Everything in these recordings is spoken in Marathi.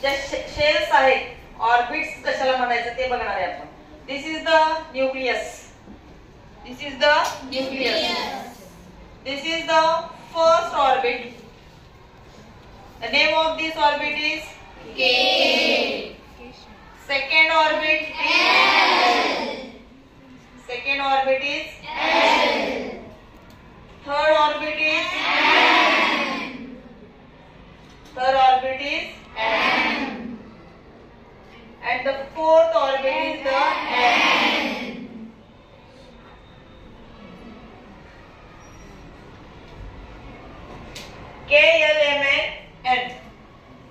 ज्या शेल्स आहेत ऑर्बिट्स कशाला म्हणायचं ते बघणार आहे आपण. This is the nucleus. This is the nucleus. This is the first orbit. The name of this orbit is K. Second orbit L. Second orbit is L. Third orbit is M. Third orbit is M. And the fourth orbit is the N. K, L, M, N.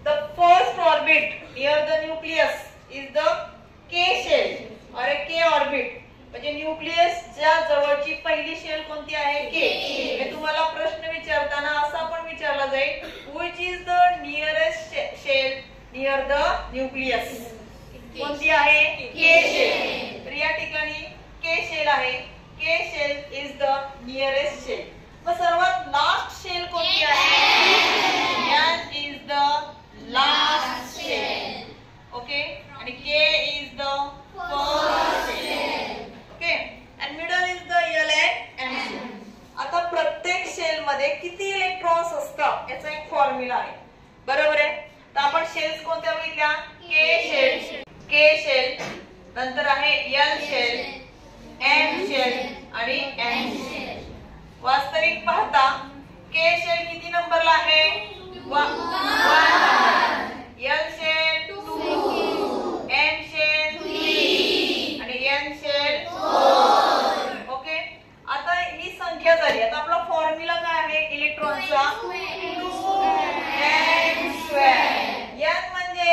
The first orbit near the nucleus is the K shell or a K orbit. म्हणजे न्यूक्लियसच्या जवळची पहिली शेल कोणती आहे? K. हे तुम्हाला प्रश्न विचारताना असा पण विचारला जाईल, which is the nearest shell near the nucleus. कोणती आहे? K shell. तर या ठिकाणी K shell आहे. K shell is the nearest shell. मग सर्वात लास्ट शेल कोणती आहे? N is the last shell. Okay, आणि K is the first shell. Okay, and middle is the L and M shell. आता प्रत्येक शेल मध्ये किती इलेक्ट्रॉन्स असतात याचा एक फॉर्म्युला आहे, बरोबर आहे? तर आपण शेल्स कोणत्या बघितल्या? K शेल, नंतर आहे L शेल, M शेल आणि N शेल. वास्तविक पाहता K शेल किती नंबरला आहे? 1. L शेल 2, M शेल 3 आणि N शेल 4. ओके, आता ही संख्या झाली. आता आपला फॉर्म्युला काय आहे इलेक्ट्रॉनचा? 2n². n म्हणजे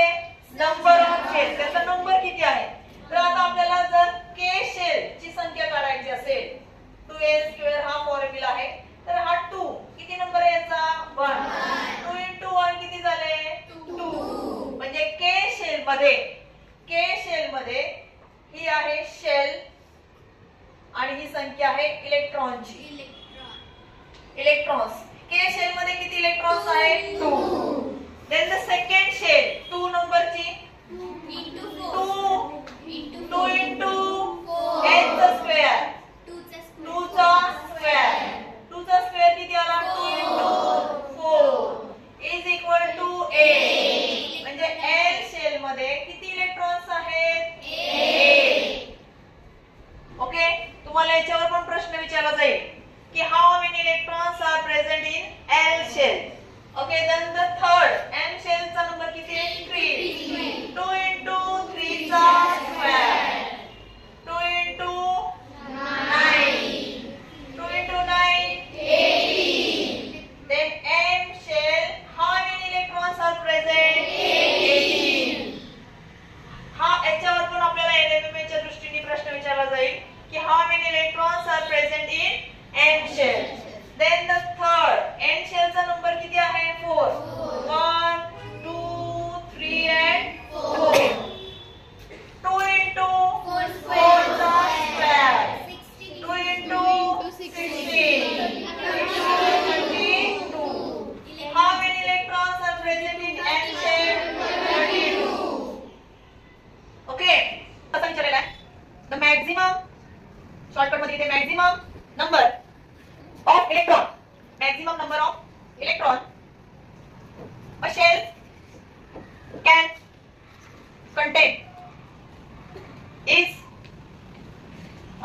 नंबर ऑफ शेल, त्याचा नंबर किती आहे? तर आता आपल्याला जर K शेल ची संख्या काढायची असेल 2n² हा फॉर्म्युला आहे. तर हा 2 किती नंबर आहे याचा? 1. 2 * 1 किती झाले? 2. म्हणजे K शेल मध्ये ही आहे शेल आणि ही संख्या आहे इलेक्ट्रॉनची. इलेक्ट्रॉन्स K शेल मध्ये किती इलेक्ट्रॉन्स आहेत? 2. देन द सेकंड शेल 2 नंबरची 2 * 4 चा स्क्वेअर. 2 चा स्क्वेअर किती आला? 2 * 4 इज इक्वल टू 8. म्हणजे L शेल मध्ये किती इलेक्ट्रॉन्स आहेत? 8. ओके, तुम्हाला याच्यावर पण प्रश्न विचारला जाईल की how many electrons are present in L shell. Okay, then the third M शेलचा नंबर किती आहे? 3. 2 * 3 चा square. 2 * 9. 2 * 9 18. Then M shell, how many electrons are present? 18. हा याच्यावर पण आपल्याला NMMA च्या दृष्टीने प्रश्न विचारला जाईल की how many electrons are present in M shell. Then the third N shell चा नंबर किती आहे? 4. 1 2 3 and 4. 2 * 4 चा square. 2 * 16. 32. How many electrons are present in N shell? 32. Okay, आता विचारलेला आहे the maximum, शॉर्टकट मध्ये इथे maximum number of electron, maximum number of electron a shell can contain is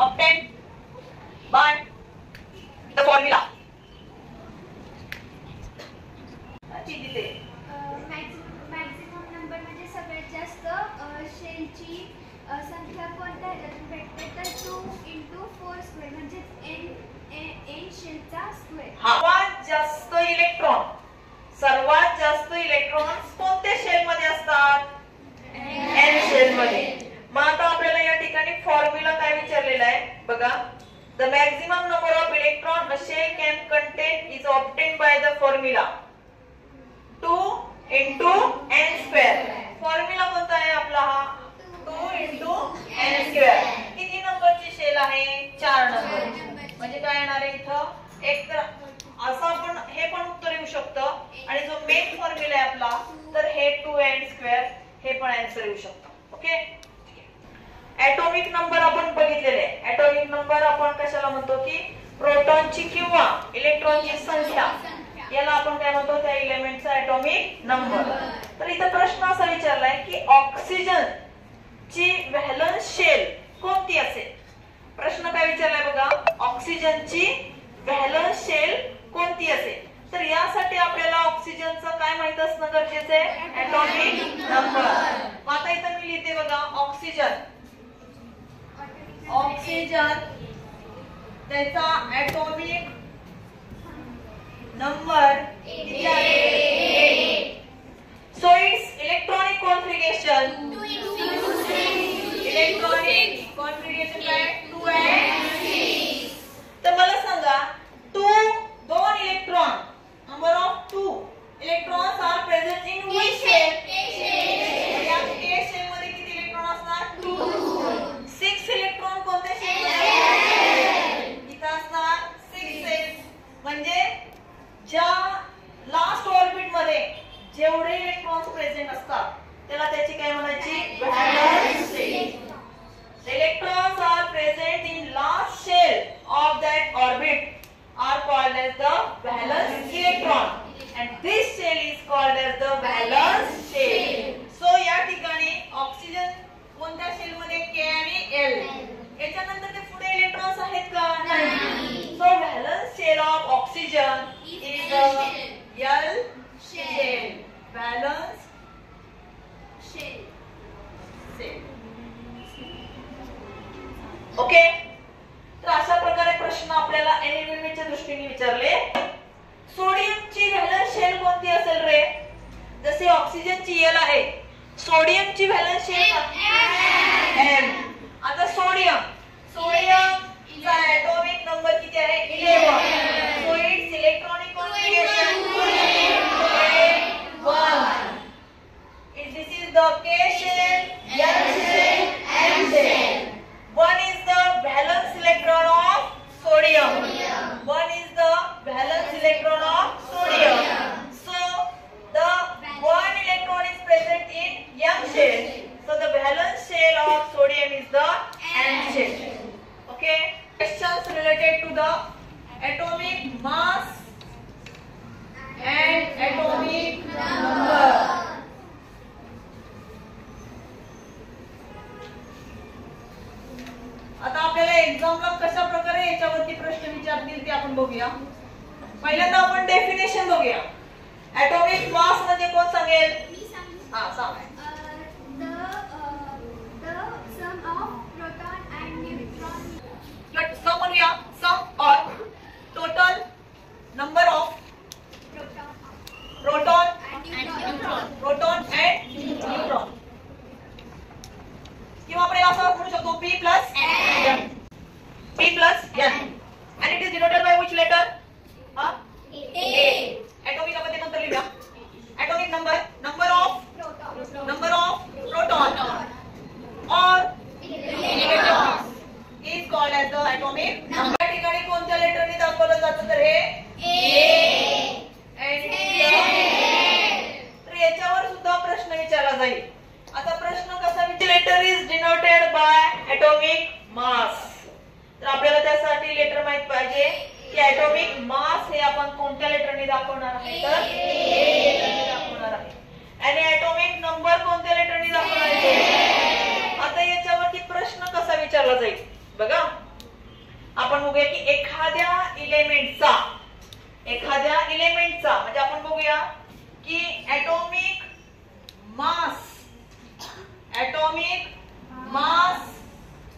obtained by the formula. Maximum number म्हणजे सगळ्यात जास्त शेलची संख्या कोणत्या ह्याच्यातून भेटते? तर 2 * 4² म्हणजे N शेलचा स्क्वेअर. सर्वात जास्त इलेक्ट्रॉन्स कोणत्या शेल मध्ये असतात? N शेल मध्ये. मग आता आपल्याला या ठिकाणी फॉर्म्युला काय विचारलेला आहे बघा. The maximum number of electron a shell can contain is obtained by the formula 2 * n². Formula कोणता आहे आपला? हा 2 * n². किती नंबरची शेल आहे? 4 नंबर. म्हणजे काय येणार आहे इथं? एक तर असं आपण हे पण उत्तर येऊ शकतं आणि जो मेन फॉर्म्युला आहे आपला तर हे 2 n स्क्वेअर हे पण आन्सर येऊ शकतं. ओके, ऍटॉमिक नंबर आपण बघितलेले आहे. ऍटॉमिक नंबर आपण कशाला म्हणतो की प्रोटॉनची किंवा इलेक्ट्रॉनची संख्या, याला आपण काय म्हणतो, त्या एलिमेंटचा ऍटॉमिक नंबर. तर इथं प्रश्न असा विचारलाय की ऑक्सिजन ची व्हॅलन्स शेल कोणती असेल. प्रश्न काय विचारलाय बघा, ऑक्सिजनची व्हॅलन्स शेल कोणती असेल. तर यासाठी आपल्याला ऑक्सिजनचं काय माहित असणं गरजेचं आहे, ऍटॉमिक नंबर. मग आता इथं मी लिहिते बघा, ऑक्सिजन त्याचा ऍटॉमिक नंबर किती आहे. So its electronic configuration, electronic configuration काय 2n6. तर मला सांगा, दोन electron, number of 2 electrons are present in which shell. या के शेल मध्ये किती इलेक्ट्रॉन असणार, 2. 6 इलेक्ट्रॉन कोणत्या शेल मध्ये, इथं असणार 6. म्हणजे ज्या लास्ट ऑर्बिट मध्ये जेवढे इलेक्ट्रॉन्स प्रेझेंट असतात त्याला त्याची काय म्हणायची, valence shell. Electrons are present in last shell of that orbit are called as the valence electron, and this shell is called as the valence shell. So या ठिकाणी ऑक्सिजन कोणत्या शेल मध्ये, K आणि L. याच्यानंतर ते पुढे इलेक्ट्रॉन्स आहेत का, नाही. So valence shell of oxygen is the L shell, valence shell. Okay, तर अशा प्रकारे प्रश्न आपल्याला एलिमेंटच्या दृष्टीने विचारले. सोडियमची व्हॅलन्स शेल कोणती असेल रे, जसे ऑक्सिजनची L आहे, सोडियमची व्हॅलन्स शेल M. आता सोडियमचा ऍटॉमिक नंबर किती आहे, 11. So its electronic configuration 1. This is the K shell, L shell, M shell. One is the valence electron of sodium. One is the valence electron of sodium. So the one electron is present in M shell. So the valence shell of sodium is the M shell. Okay. Questions related to the atomic mass and atomic number. आता आपल्याला एक्झामला कशा प्रकारे याच्यावरती प्रश्न विचारतील ते आपण बघूया. पहिल्यांदा आपण डेफिनेशन बघूया. ऍटॉमिक मास म्हणजे कोण सांगेल, हा सांग. The sum of proton and neutron. सम म्हणूया, सम और total number of proton and neutron. किंवा आपण याला असं म्हणू शकतो P plus N. And it is denoted by which letter? A. Atomic आपण ते नंतर लिहूया. Atomic number of proton or electrons is called as the atomic number. या ठिकाणी कोणत्या लेटरने दाखवलं जातं तर हे A. तर याच्यावर सुद्धा प्रश्न विचारला जाईल. आता प्रश्न कसा, letter is denoted by atomic mass. तर आपल्याला त्यासाठी लेटर माहित पाहिजे की ऍटॉमिक मास हे आपण कोणत्या लेटरने दाखवणार आहे, तर A लेटरने दाखवणार आहे. आणि ऍटॉमिक नंबर कोणत्या लेटरने दाखवणार आहे. आता याच्यावरती प्रश्न कसा विचारला जाईल बघा. आपण बघूया की एखाद्या इलेमेंटचा म्हणजे आपण बघूया की atomic mass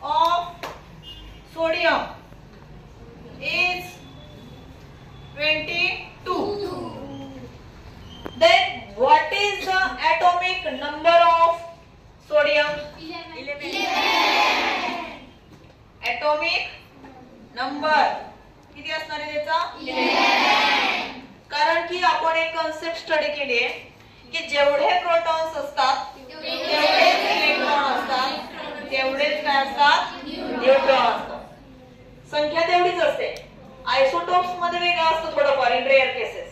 of sodium is 22. Then what is the atomic number of sodium? 11. Atomic number किती असणार आहे त्याचा, 11. कारण की आपण एक कन्सेप्ट स्टडी केली आहे की जेवढे प्रोटॉन्स असतात तेवढेच इलेक्ट्रॉन असतात, तेवढेच काय असतात, न्यूट्रॉन असतात. संख्या तेवढीच असते. आयसोटोप्स मध्ये वेगळं असतं थोडंफार इन रेअर केसेस.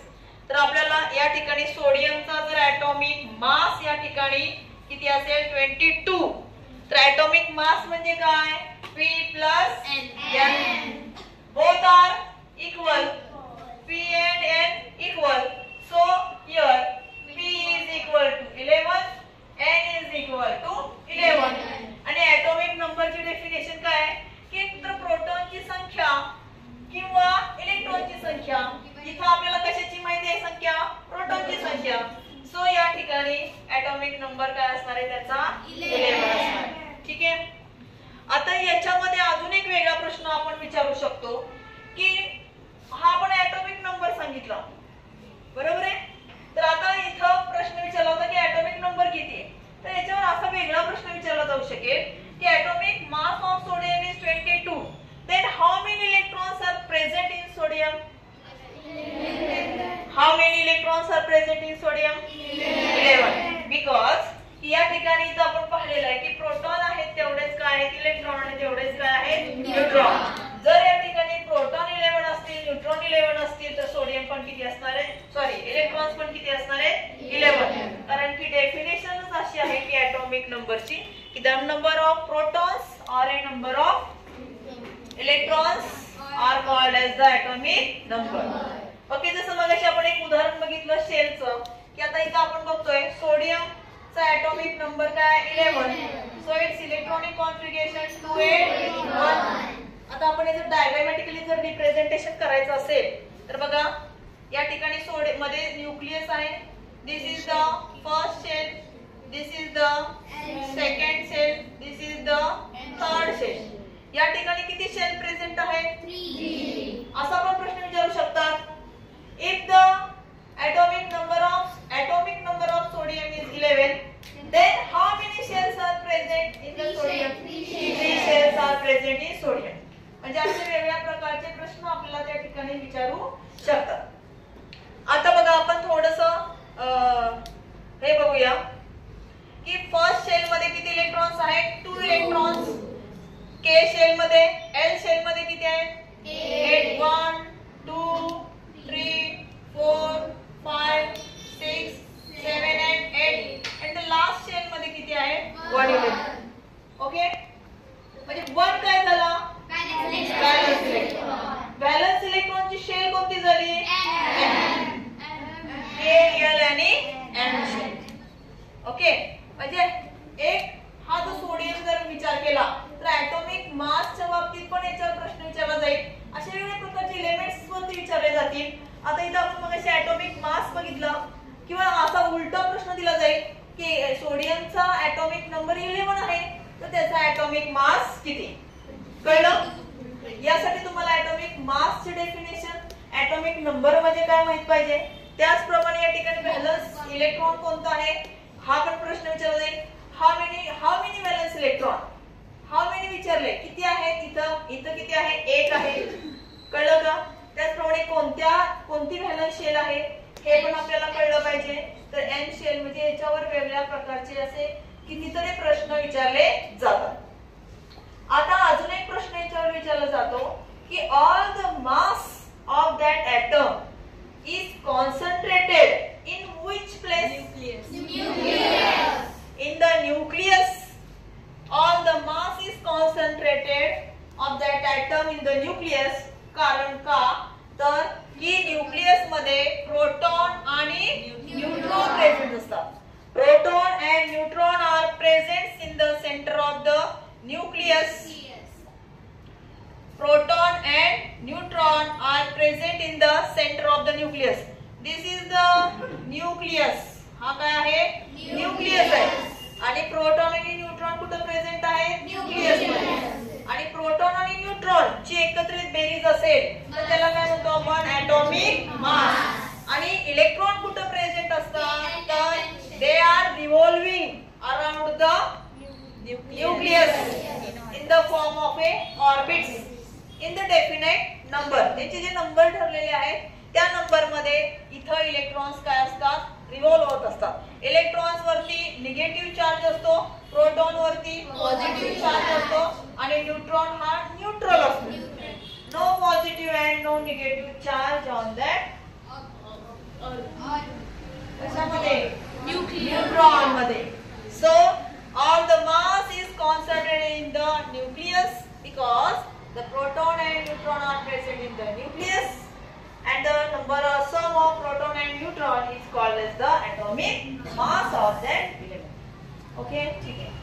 तर आपल्याला या ठिकाणी सोडियमचा जर ऍटॉमिक मास या ठिकाणी ठिकाणी किती असेल 22. तर ॲटॉमिक मास म्हणजे काय P plus N. Both are equal. P and N equal. So here P is equal to 11, N is equal to 11. आणि ॲटॉमिक नंबरची डेफिनेशन काय आहे की तर प्रोटॉनची संख्या किंवा इलेक्ट्रॉनची संख्या. इथं आपल्याला कशाची माहिती आहे संख्या प्रोटॉनची संख्या. सो या ठिकाणी ॲटॉमिक नंबर काय असणार आहे त्याचा 11 असणार. ठीक आहे. आता याच्यामध्ये अजून एक वेगळा प्रश्न आपण विचारू शकतो की हा आपण ॲटॉमिक नंबर सांगितला बरोबर आहे. तर आता इथं प्रश्न विचारला होता की ॲटॉमिक नंबर किती आहे. तर याच्यावर असा वेगळा प्रश्न विचारला जाऊ शकेल की atomic mass of sodium is 22. Then how many electrons are present in sodium. How many electrons are present in sodium 11. Because या ठिकाणी इथं आपण पाहिलेलं आहे की प्रोटॉन आहेत तेवढेच काय आहेत इलेक्ट्रॉन आणि तेवढेच काय आहेत न्यूट्रॉन. जर या ठिकाणी प्रोटॉन 11 असतील न्यूट्रॉन 11 असतील तर सोडियम पण किती असणार आहे सॉरी इलेक्ट्रॉन्स पण किती असणार आहे 11. कारण की डेफिनेशनच अशी आहे की ॲटॉमिक नंबरची की the number of protons or a number of electrons are called as the atomic number. Okay. जसं मगाशी आपण एक उदाहरण बघितलं शेलचं की आता इथं आपण बघतोय सोडियम ॲटॉमिक नंबर काय 11. So its electronic configuration 281. आता आपण याचं डायग्रामॅटिकली जर रिप्रेझेंटेशन करायचं असेल तर बघा या ठिकाणी सोडियम मध्ये न्यूक्लियस आहे. This is the first shell, this is the second shell, this is the third shell. या ठिकाणी किती शेल प्रेझेंट आहे 3. असा पण प्रश्न विचारू शकतात if the atomic number of sodium is 11, then how many shells are present in the sodium? 3 shells are present in sodium. म्हणजे असे वेगवेगळ्या प्रकारचे प्रश्न आपल्याला त्या ठिकाणी विचारू शकतात. आता बघा आपण थोडंसं हे बघूया की फर्स्ट शेल मध्ये किती इलेक्ट्रॉन्स आहेत 2 इलेक्ट्रॉन्स. के शेल मध्ये एल शेल मध्ये किती आहेत 1 2 3 4 5 6 7 and 8 and the last shell मध्ये किती आहे 1 इलेक्ट्रॉन. ओके. म्हणजे 1 काय झाला बॅलन्स इलेक्ट्रॉन. बॅलन्स इलेक्ट्रॉनची शेल कोणती झाली के एल आणि एम शेल. ओके. म्हणजे एक हा जो सोडियम जर विचार केला तर ॲटॉमिक मासच्या बाबतीत पण याच्यावर प्रश्न विचारला जाईल. अशा वेगवेगळ्या प्रकारचे एलिमेंट्स वरती विचारले जातील. आता इथं आपण मगाशी ॲटॉमिक मास बघितला किंवा असा उलटा प्रश्न दिला जाईल की सोडियमचा ॲटॉमिक नंबर 11 आहे तर त्याचा ॲटॉमिक मास किती. कळलं. यासाठी तुम्हाला ॲटॉमिक मासची डेफिनेशन ॲटॉमिक नंबर म्हणजे काय माहित पाहिजे. त्याचप्रमाणे या ठिकाणी व्हॅलन्स इलेक्ट्रॉन कोणता आहे हा पण प्रश्न विचारला जाईल. How many valence electron. How many विचारले किती आहेत. इथं किती आहे 1 आहे. कळलं का. त्याचप्रमाणे कोणती व्हॅलन्स शेल आहे हे पण आपल्याला कळलं पाहिजे. तर एन शेल म्हणजे याच्यावर वेगळ्या प्रकारचे असे कितीतरी प्रश्न विचारले जातात. आता अजून एक प्रश्न याच्यावर विचारला जातो की all the mass of that atom is concentrated in which place. In the nucleus. All the mass is concentrated of that atom in the nucleus. कारण का तर की न्यूक्लियस मध्ये प्रोटॉन आणि न्यूट्रॉन प्रेझेंट असतात. Proton and neutron are present in the centre of the nucleus. Proton and neutron are present in the centre of the nucleus. This is the nucleus. हा काय आहे न्यूक्लियस आहे. आणि प्रोटॉन आणि न्यूट्रॉन कुठे प्रेझेंट आहे न्यूक्लियस मध्ये. आणि प्रोटॉन आणि न्यूट्रॉन ची एकत्रित बेरीज असेल तर त्याला काय म्हणतो आपण ॲटॉमिक मास. आणि इलेक्ट्रॉन कुठे प्रेझेंट असतात तर they are revolving around the nucleus in the form of A orbits in the definite number. त्याचे जे नंबर ठरलेले आहेत त्या नंबर मध्ये इथं इलेक्ट्रॉन्स काय असतात रिव्हॉल्व होत असतात. इलेक्ट्रॉन्स वरती निगेटिव्ह चार्ज असतो, प्रोटॉन वरती पॉझिटिव्ह चार्ज असतो आणि न्यूट्रॉन हा न्यूट्रल असतो. No positive and no negative charge on that कशामध्ये न्यूट्रॉन मध्ये. So all the mass is concentrated in the nucleus because the proton and neutron are present in the nucleus, and the number of sum of proton and neutron is called as the atomic mass of that element. Okay, ठीक है.